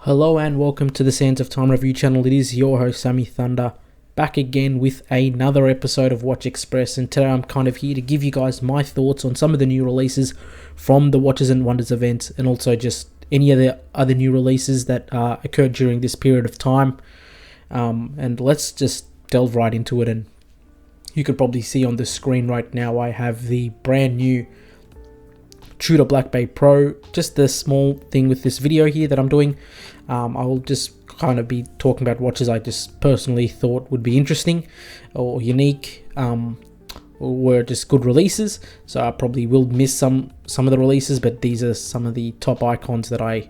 Hello and welcome to the Sands of Time review channel. It is your host Sammy Thunder, back again with another episode of Watch Express, and today I'm kind of here to give you guys my thoughts on some of the new releases from the Watches and Wonders event, and also just any of the other new releases that occurred during this period of time. And let's just delve right into it. And you could probably see on the screen right now I have the brand new Tudor Black Bay Pro. Just the small thing with this video here that I'm doing, I will just kind of be talking about watches I just personally thought would be interesting or unique, or were just good releases. So I probably will miss some of the releases, but these are some of the top icons that I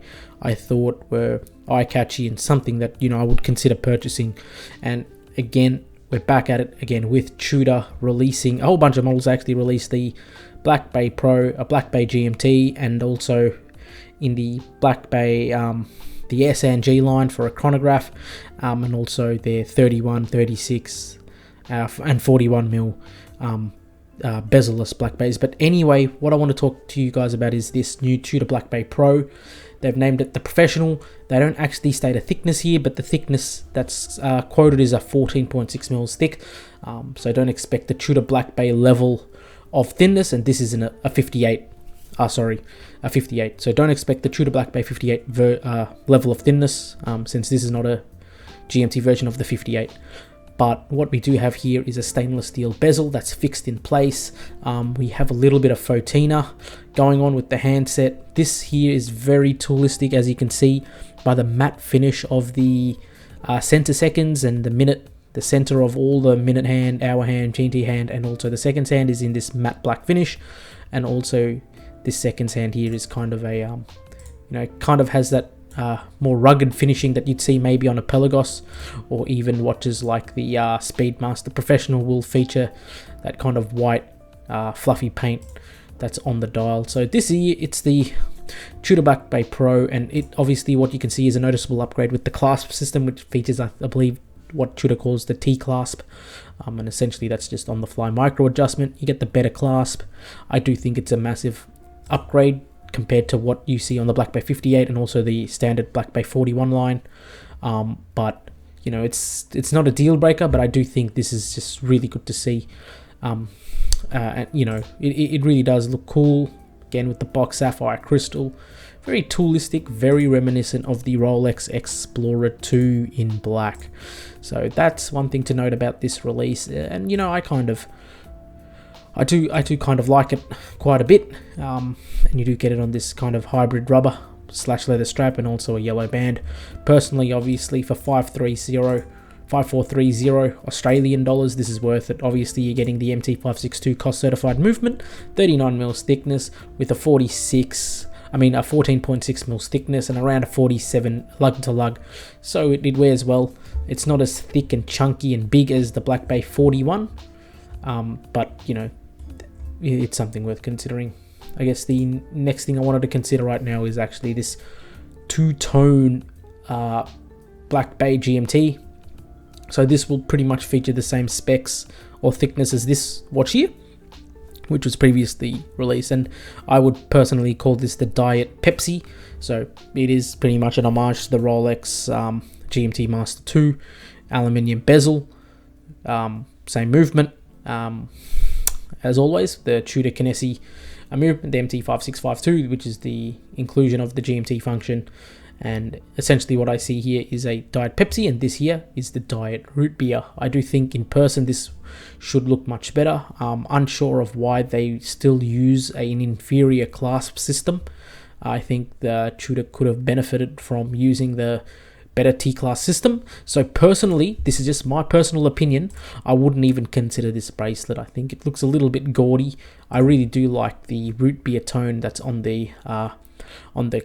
thought were eye-catchy and something that, you know, I would consider purchasing. And again, we're back at it again with Tudor releasing a whole bunch of models. They actually released the Black Bay Pro, a Black Bay GMT, and also in the Black Bay, the S and G line for a chronograph, and also their 31, 36, and 41 mil bezel-less Black Bays. But anyway, what I want to talk to you guys about is this new Tudor Black Bay Pro. They've named it the Professional. They don't actually state a thickness here, but the thickness that's quoted is a 14.6 mils thick. So don't expect the Tudor Black Bay level of thinness, and this is in a 58. A 58. So don't expect the Tudor Black Bay 58 level of thinness, since this is not a GMT version of the 58. But what we do have here is a stainless steel bezel that's fixed in place. We have a little bit of fauxtina going on with the handset. This here is very toolistic, as you can see by the matte finish of the center seconds and the minute. The center of all the minute hand, hour hand, GMT hand, and also the seconds hand is in this matte black finish. And also this seconds hand here is kind of a, kind of has that more rugged finishing that you'd see maybe on a Pelagos, or even watches like the Speedmaster Professional will feature that kind of white fluffy paint that's on the dial. So this here, it's the Tudor Black Bay Pro, and it obviously, what you can see is a noticeable upgrade with the clasp system, which features, I believe, what Tudor calls the T-clasp, and essentially that's just on the fly micro adjustment. You get the better clasp. I do think it's a massive upgrade compared to what you see on the Black Bay 58 and also the standard Black Bay 41 line, but you know, it's not a deal breaker, but I do think this is just really good to see. And you know, it really does look cool, again with the box sapphire crystal. Very toolistic, very reminiscent of the Rolex Explorer 2 in black. So that's one thing to note about this release. And you know, I do kind of like it quite a bit. And you do get it on this kind of hybrid rubber / leather strap, and also a yellow band. Personally, obviously, for 5430 Australian dollars, this is worth it. Obviously, you're getting the MT562 cost certified movement, 39 mils thickness with a 14.6 mils thickness and around a 47 lug to lug. So it wears well. It's not as thick and chunky and big as the Black Bay 41, but you know, it's something worth considering. I guess the next thing I wanted to consider right now is actually this two-tone Black Bay GMT. So this will pretty much feature the same specs or thickness as this watch here, which was previously released, and I would personally call this the Diet Pepsi. So it is pretty much an homage to the Rolex GMT Master 2, aluminium bezel, same movement. As always, the Tudor Kinesi movement, the MT5652, which is the inclusion of the GMT function. And essentially what I see here is a Diet Pepsi, and this here is the Diet Root Beer. I do think in person this should look much better. Unsure of why they still use an inferior clasp system. I think the Tudor could have benefited from using the better T-class system. So personally, this is just my personal opinion, I wouldn't even consider this bracelet. I think it looks a little bit gaudy. I really do like the root beer tone that's on the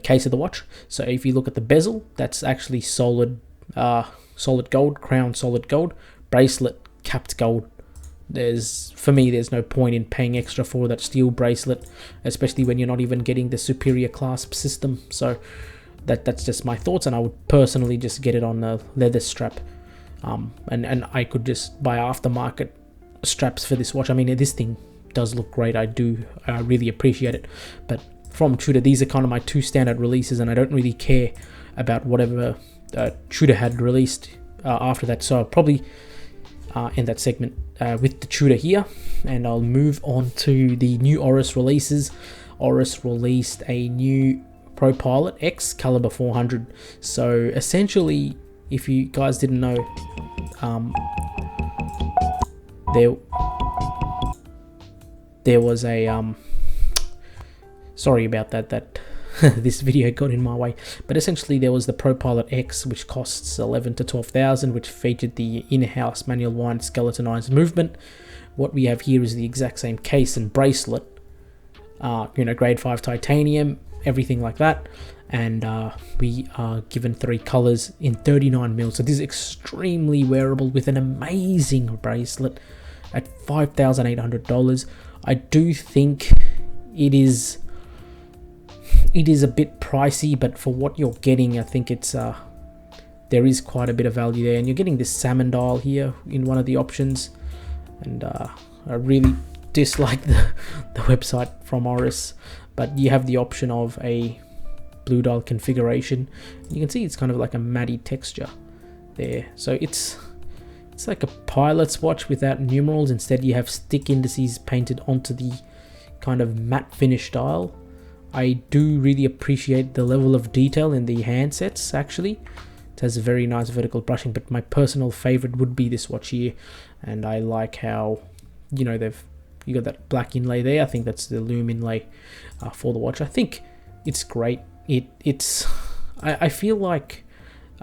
case of the watch. So if you look at the bezel, that's actually solid gold, crown solid gold, bracelet capped gold. For me, there's no point in paying extra for that steel bracelet, especially when you're not even getting the superior clasp system. So that's just my thoughts, and I would personally just get it on a leather strap, and I could just buy aftermarket straps for this watch. I mean, this thing does look great. I really appreciate it, but from Tudor, these are kind of my two standard releases, and I don't really care about whatever Tudor had released after that. So I'll probably end that segment with the Tudor here, and I'll move on to the new Oris releases. Oris released a new ProPilot X Calibre 400. So essentially, if you guys didn't know, there was a sorry about that this video got in my way, but essentially there was the ProPilot X, which costs 11 to 12,000, which featured the in-house manual wind skeletonized movement. What we have here is the exact same case and bracelet, grade 5 titanium, everything like that, and we are given 3 colors in 39mm. So this is extremely wearable with an amazing bracelet at $5,800. I do think it is a bit pricey, but for what you're getting, I think it's there is quite a bit of value there, and you're getting this salmon dial here in one of the options. And I really dislike the website from Oris, but you have the option of a blue dial configuration. You can see it's kind of like a matty texture there, so it's like a pilot's watch without numerals. Instead you have stick indices painted onto the kind of matte finish dial. I do really appreciate the level of detail in the handsets. Actually, it has a very nice vertical brushing, but my personal favorite would be this watch here, and I like how you got that black inlay there. I think that's the lume inlay for the watch. I think it's great. I feel like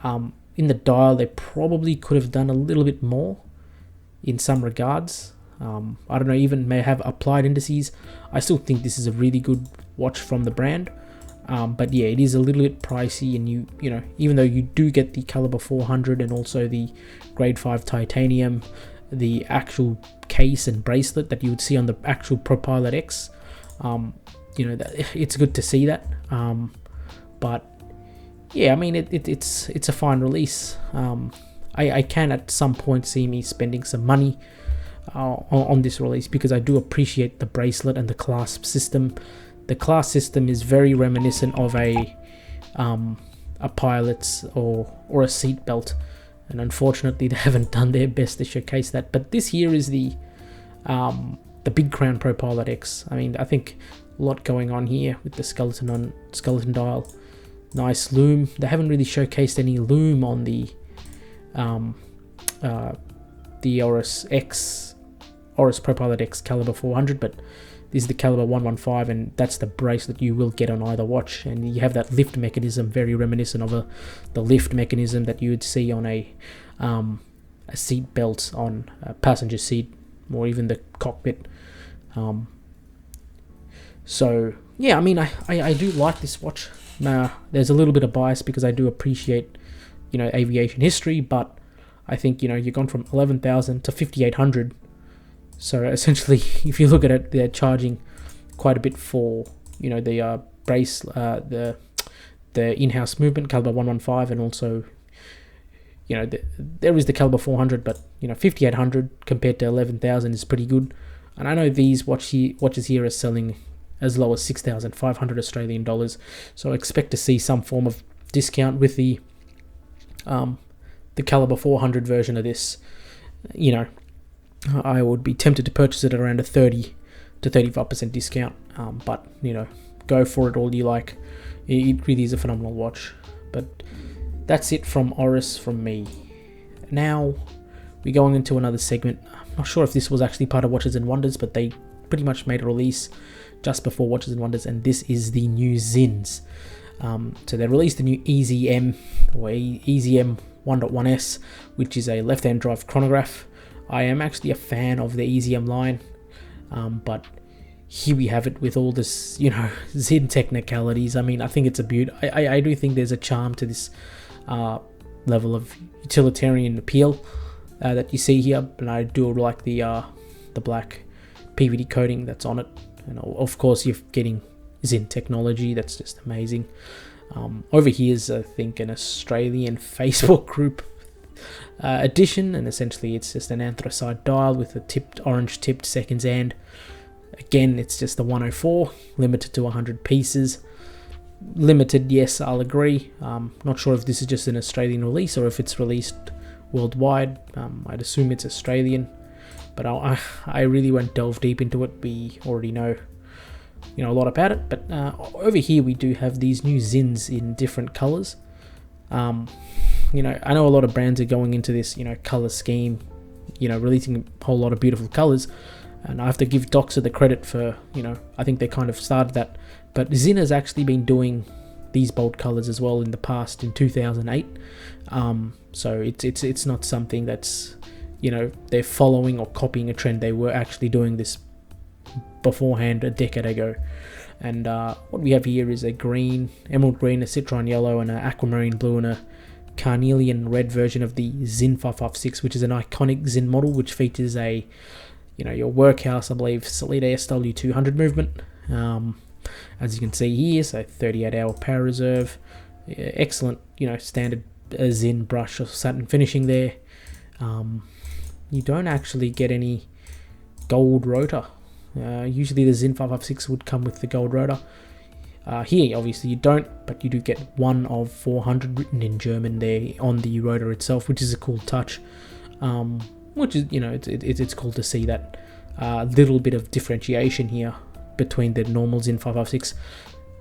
in the dial they probably could have done a little bit more in some regards. I don't know, even may have applied indices. I still think this is a really good watch from the brand, but yeah, it is a little bit pricey, and you know, even though you do get the Calibre 400 and also the grade 5 titanium, the actual case and bracelet that you would see on the actual ProPilot X, it's good to see that, but yeah, I mean, it's a fine release. I can at some point see me spending some money on this release, because I do appreciate the bracelet and the clasp system. The clasp system is very reminiscent of a pilot's or a seat belt, and unfortunately they haven't done their best to showcase that. But this here is the big crown ProPilot X. I mean, I think a lot going on here with the skeleton dial. Nice lume. They haven't really showcased any lume on the Oris ProPilot X Calibre 400, but this is the Calibre 115, and that's the bracelet you will get on either watch. And you have that lift mechanism, very reminiscent of the lift mechanism that you would see on a seat belt on a passenger seat, or even the cockpit. So yeah, I mean, I do like this watch. Now there's a little bit of bias because I do appreciate aviation history, but I think you've gone from 11,000 to 5,800. So essentially, if you look at it, they're charging quite a bit for the brace, the in-house movement Calibre 115, and also there is the Calibre 400, but 5,800 compared to 11,000 is pretty good. And I know these watches here are selling as low as 6,500 Australian dollars. So I expect to see some form of discount with the Calibre 400 version of this. I would be tempted to purchase it at around a 30 to 35% discount, but go for it all you like. It really is a phenomenal watch. But that's it from Oris from me. Now we're going into another segment. I'm not sure if this was actually part of Watches and Wonders, but they pretty much made a release just before Watches and Wonders, and this is the new Sinns. So they released the new EZM or EZM 1.1S, which is a left-hand drive chronograph. I am actually a fan of the EZM line, but here we have it with all this, Sinn technicalities. I mean, I think it's a beaut. I do think there's a charm to this level of utilitarian appeal that you see here, and I do like the black PVD coating that's on it. And of course, you're getting Sinn technology. That's just amazing. Over here is, I think, an Australian Facebook group edition, and essentially it's just an anthracite dial with a orange tipped seconds hand. Again, it's just the 104, limited to 100 pieces. limited, yes, I'll agree. Not sure if this is just an Australian release or if it's released worldwide. I'd assume it's Australian, but I really won't delve deep into it. We already know a lot about it. But over here we do have these new Sinns in different colors. I know a lot of brands are going into this color scheme, releasing a whole lot of beautiful colors, and I have to give Doxa the credit for I think they kind of started that. But Sinn has actually been doing these bold colors as well in the past, in 2008. So it's not something that's they're following or copying a trend. They were actually doing this beforehand a decade ago. And what we have here is a green, emerald green, a citron yellow, and an aquamarine blue, and a carnelian red version of the Sinn 556, which is an iconic Sinn model, which features a your workhouse, I believe, Salida SW200 movement. As you can see here, so 38-hour power reserve, excellent, standard Sinn brush or satin finishing there. You don't actually get any gold rotor. Usually the Sinn 556 would come with the gold rotor. Here, obviously, you don't, but you do get 1 of 400 written in German there on the rotor itself, which is a cool touch. Which is, it's cool to see that little bit of differentiation here between the normal Sinn 556.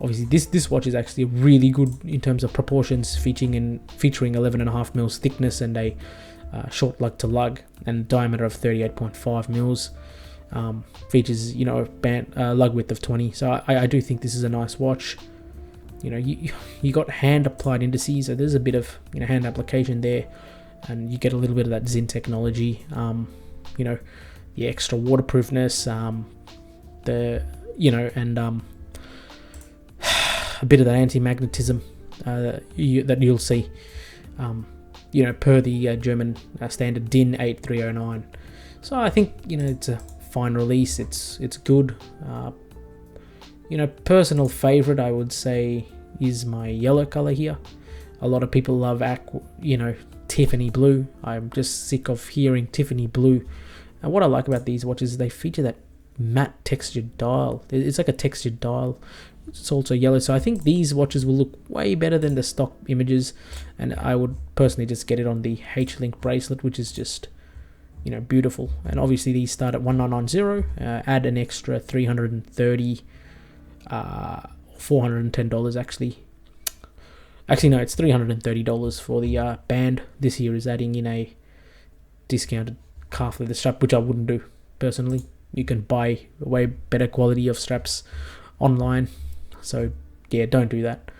Obviously, this watch is actually really good in terms of proportions, featuring 11.5 mils thickness and a short lug to lug and diameter of 38.5 mils. Features a band lug width of 20. So I do think this is a nice watch. You got hand applied indices, so there's a bit of hand application there, and you get a little bit of that Sinn technology. The extra waterproofness, and a bit of that anti-magnetism that you'll see, per the German standard DIN 8309. So I think it's a fine release. It's good. Personal favorite, I would say, is my yellow color here. A lot of people love Tiffany blue. I'm just sick of hearing Tiffany blue. And what I like about these watches is they feature that matte textured dial. It's like a textured dial. It's also yellow, so I think these watches will look way better than the stock images, and I would personally just get it on the H-Link bracelet, which is just beautiful. And obviously these start at 1990. Add an extra $330, $410 actually no, it's $330 for the band. This here is adding in a discounted calf leather strap, which I wouldn't do personally. You can buy a way better quality of straps online, so yeah, don't do that.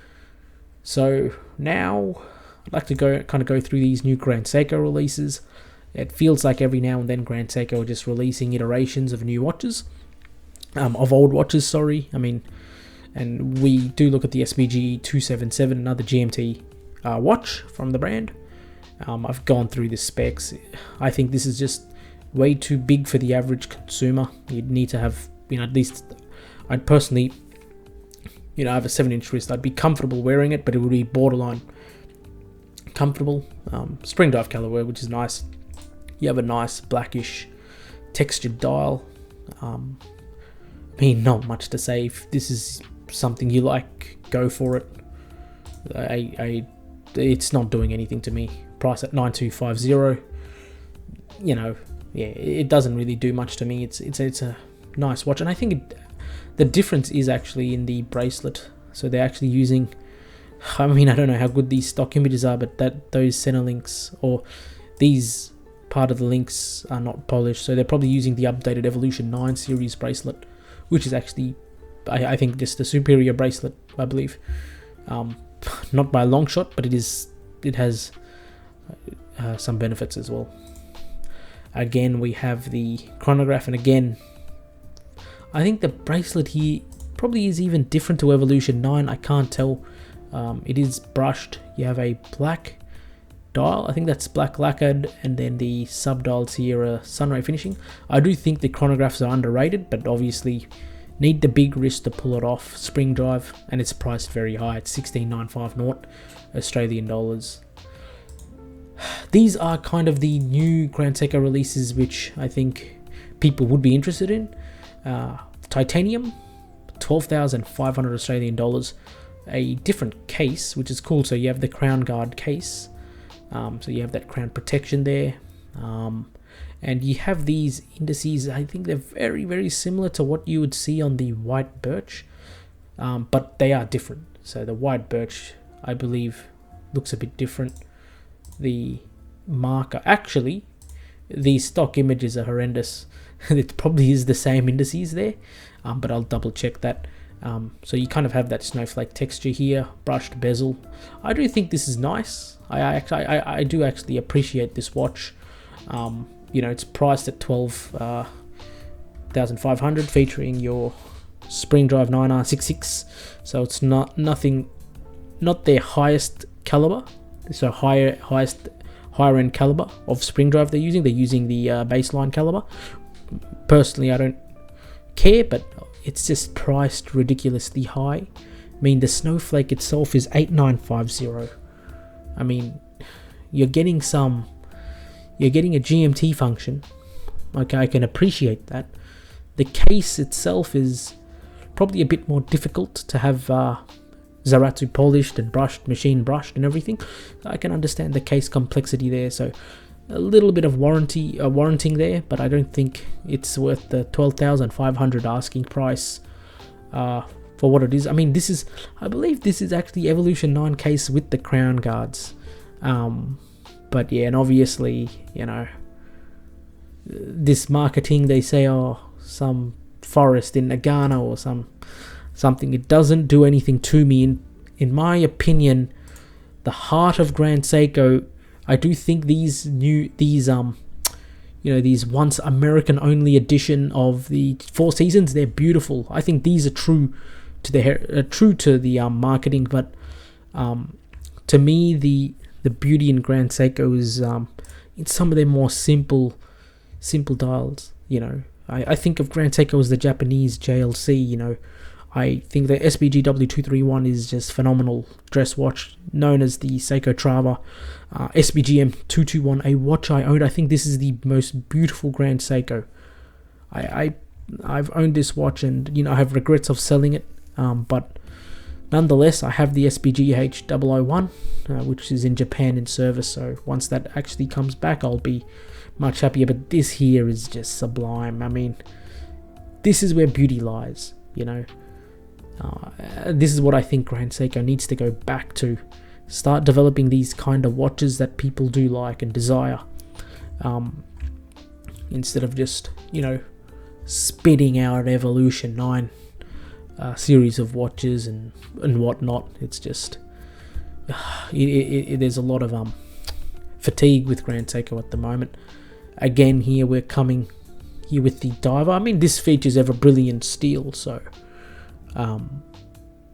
So now I'd like to go through these new Grand Seiko releases. It feels like every now and then Grand Seiko are just releasing iterations of new watches, of old watches, sorry. And we do look at the SBG 277, another GMT watch from the brand. I've gone through the specs. I think this is just way too big for the average consumer. You'd need to have, at least, I'd personally, I have a 7-inch wrist. I'd be comfortable wearing it, but it would be borderline comfortable. Spring drive caliber, which is nice. You have a nice blackish textured dial. Not much to say. If this is something you like, go for it. It's not doing anything to me. Price at 9250. It doesn't really do much to me. It's a nice watch, and I think the difference is actually in the bracelet. So they're actually using, I don't know how good these stock images are, but those center links, or these part of the links, are not polished, so they're probably using the updated Evolution 9 series bracelet, which is actually, I think, just a superior bracelet, I believe. Not by a long shot, but it has some benefits as well. Again, we have the chronograph, and again, I think the bracelet here probably is even different to Evolution 9. I can't tell. It is brushed. You have a black dial. I think that's black lacquered, and then the sub-dials here are sunray finishing. I do think the chronographs are underrated, but obviously need the big wrist to pull it off. Spring drive, and it's priced very high. It's 16,950 Australian dollars. These are kind of the new Grand Seiko releases, which I think people would be interested in. Titanium, 12,500 Australian dollars. a different case, which is cool. So you have the crown guard case, so you have that crown protection there, and you have these indices. I think they're very, very similar to what you would see on the white birch, but they are different. So the white birch, I believe, looks a bit different. The marker, actually, the stock images are horrendous. It probably is the same indices there, but I'll double check that. So you kind of have that snowflake texture here, brushed bezel. I do think this is nice. I do actually appreciate this watch. You know, it's priced at 12,500, featuring your spring drive 9R66. So it's not their highest caliber. So higher end caliber of spring drive they're using. They're using the baseline caliber. Personally, I don't care, but it's just priced ridiculously high. I mean, the snowflake itself is 8950. I mean, you're getting a GMT function. Okay, I can appreciate that. The case itself is probably a bit more difficult to have Zaratsu polished and brushed, machine brushed and everything. I can understand the case complexity there. So a little bit of warranting there, but I don't think it's worth the 12,500 asking price for what it is. I mean, I believe this is actually Evolution 9 case with the crown guards. But yeah, and obviously, you know, this marketing, they say, oh, some forest in Nagano or something. It doesn't do anything to me. In my opinion, the heart of Grand Seiko, I do think these once American only edition of the Four Seasons, they're beautiful. I think these are true to the marketing, but to me the beauty in Grand Seiko is in some of their more simple dials. You know, I think of Grand Seiko as the Japanese JLC. You know, I think the SBG W231 is just phenomenal dress watch, known as the Seiko Trava. SBG M221, a watch I owned. I think this is the most beautiful Grand Seiko. I've owned this watch, and you know, I have regrets of selling it, but nonetheless, I have the SBG H001, which is in Japan in service. So once that actually comes back, I'll be much happier. But this here is just sublime. I mean, this is where beauty lies. You know, this is what I think Grand Seiko needs to go back to. Start developing these kind of watches that people do like and desire, instead of just, you know, spitting out Evolution 9 series of watches and whatnot. It's just there's a lot of fatigue with Grand Seiko at the moment. Again, here we're coming here with the diver. I mean, this features ever brilliant steel, so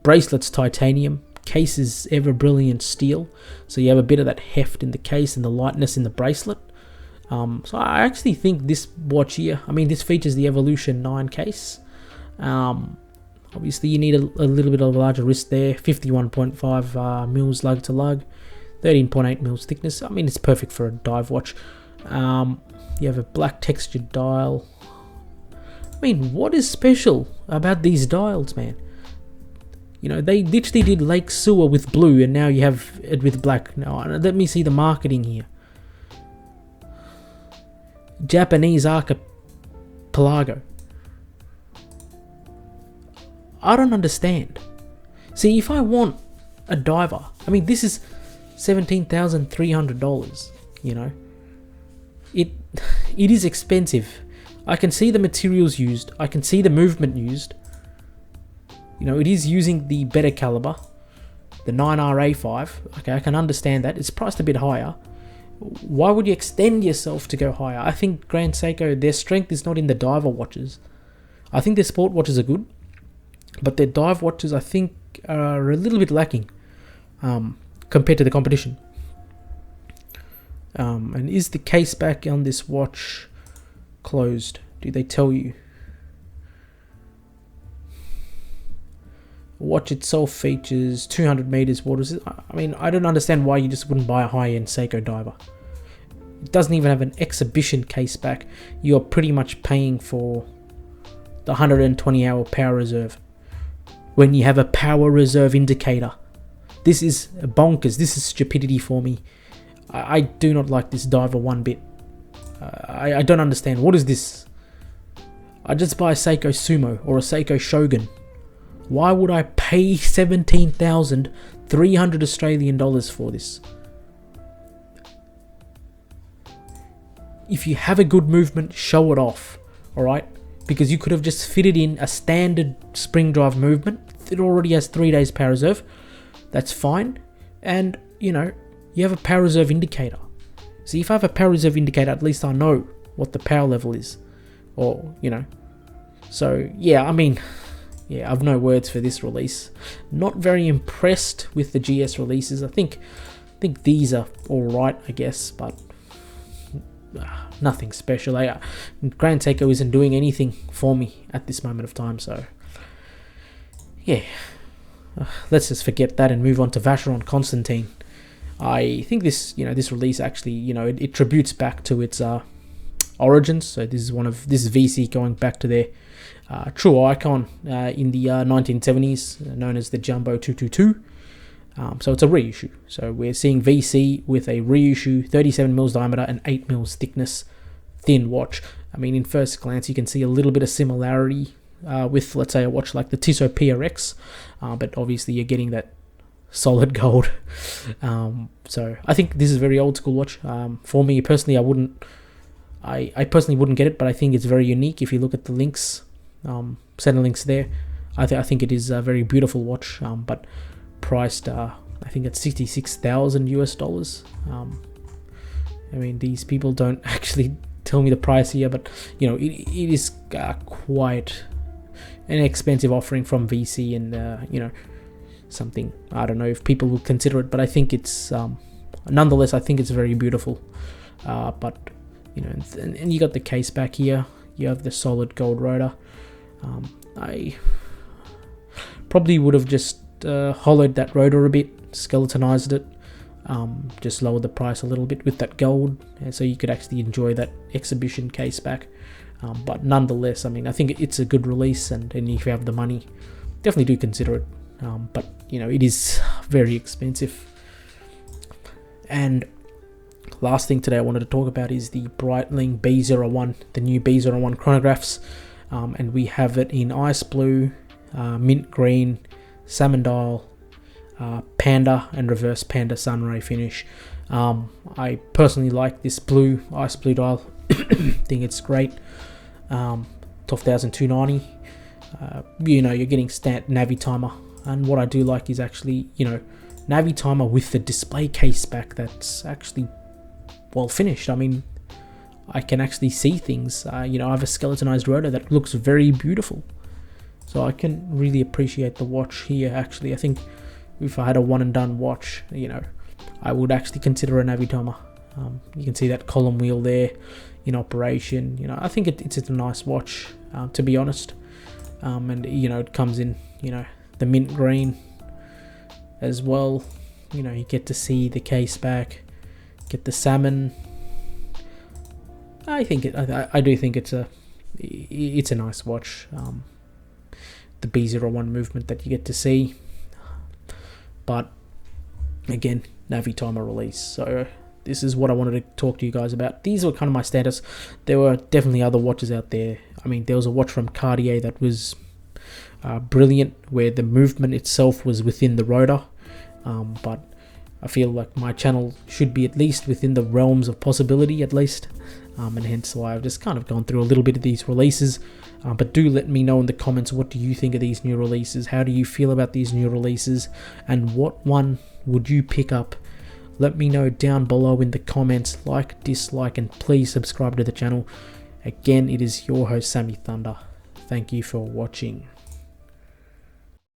bracelets titanium, case is ever brilliant steel, so you have a bit of that heft in the case and the lightness in the bracelet. So I actually think this watch here, I mean, this features the Evolution 9 case. Obviously you need a little bit of a larger wrist there, 51.5 mils lug to lug, 13.8 mils thickness. I mean, it's perfect for a dive watch. You have a black textured dial. I mean, what is special about these dials, man? You know, they literally did Lake Sewer with blue, and now you have it with black. Now, let me see the marketing here. Japanese archipelago. I don't understand. See, if I want a diver, I mean, this is $17,300. You know, it is expensive. I can see the materials used. I can see the movement used. You know, it is using the better caliber, the 9RA5. Okay, I can understand that. It's priced a bit higher. Why would you extend yourself to go higher? I think Grand Seiko, their strength is not in the diver watches. I think their sport watches are good, but their dive watches, I think, are a little bit lacking compared to the competition. And is the case back on this watch closed? Do they tell you? Watch itself features 200 meters water. I mean, I don't understand why you just wouldn't buy a high-end Seiko diver. It doesn't even have an exhibition case back. You're pretty much paying for the 120-hour power reserve. when you have a power reserve indicator. This is bonkers. This is stupidity for me. I do not like this diver one bit. I don't understand. What is this? I just buy a Seiko Sumo or a Seiko Shogun. Why would I pay 17,300 Australian dollars for this? If you have a good movement, show it off, alright? Because you could have just fitted in a standard spring drive movement. It already has 3 days power reserve. That's fine. And, you know, you have a power reserve indicator. See, if I have a power reserve indicator, at least I know what the power level is. Or, you know. So, yeah, I mean, yeah, I've no words for this release. Not very impressed with the GS releases. I think these are alright, I guess, but nothing special. Grand Seiko isn't doing anything for me at this moment of time, so yeah. Let's just forget that and move on to Vacheron Constantin. I think this release actually, it tributes back to its origins. So this is VC going back to their true icon in the 1970s, known as the Jumbo 222. So it's a reissue. So we're seeing VC with a reissue, 37mm diameter and 8mm thickness, thin watch. I mean, in first glance, you can see a little bit of similarity with, let's say, a watch like the Tissot PRX, but obviously you're getting that solid gold. So I think this is a very old school watch. For me personally, I personally wouldn't get it, but I think it's very unique. If you look at the links, center links there, I think it is a very beautiful watch, but priced I think at $66,000 US. I mean, these people don't actually tell me the price here, but it is quite an expensive offering from VC, and something, I don't know if people will consider it, but I think it's nonetheless, I think it's very beautiful. But and you got the case back here, you have the solid gold rotor. I probably would have just hollowed that rotor a bit, skeletonized it, just lowered the price a little bit with that gold, and so you could actually enjoy that exhibition case back. But nonetheless, I mean, I think it's a good release, and if you have the money, definitely do consider it. But it is very expensive. And last thing today I wanted to talk about is the Breitling B01, the new B01 chronographs, and we have it in ice blue, mint green, salmon dial, panda, and reverse panda sunray finish. I personally like this ice blue dial. Think it's great. 12,290. You're getting Navi timer, and what I do like is actually Navi timer with the display case back that's actually well finished. I mean, I can actually see things. I have a skeletonized rotor that looks very beautiful, so I can really appreciate the watch here. Actually, I think if I had a one and done watch, I would actually consider a Navi timer. You can see that column wheel there in operation. I think it's a nice watch, to be honest. And it comes in the mint green as well. You get to see the case back, get the salmon. I do think it's a nice watch. The B01 movement that you get to see, but again, Navi timer release. So this is what I wanted to talk to you guys about. These were kind of my status. There were definitely other watches out there. I mean, there was a watch from Cartier that was brilliant, where the movement itself was within the rotor, but I feel like my channel should be at least within the realms of possibility, at least, and hence why I've just kind of gone through a little bit of these releases. But do let me know in the comments, what do you think of these new releases? How do you feel about these new releases, and what one would you pick up? Let me know down below in the comments. Like, dislike, and please subscribe to the channel. Again, it is your host, Sammy Thunder. Thank you for watching.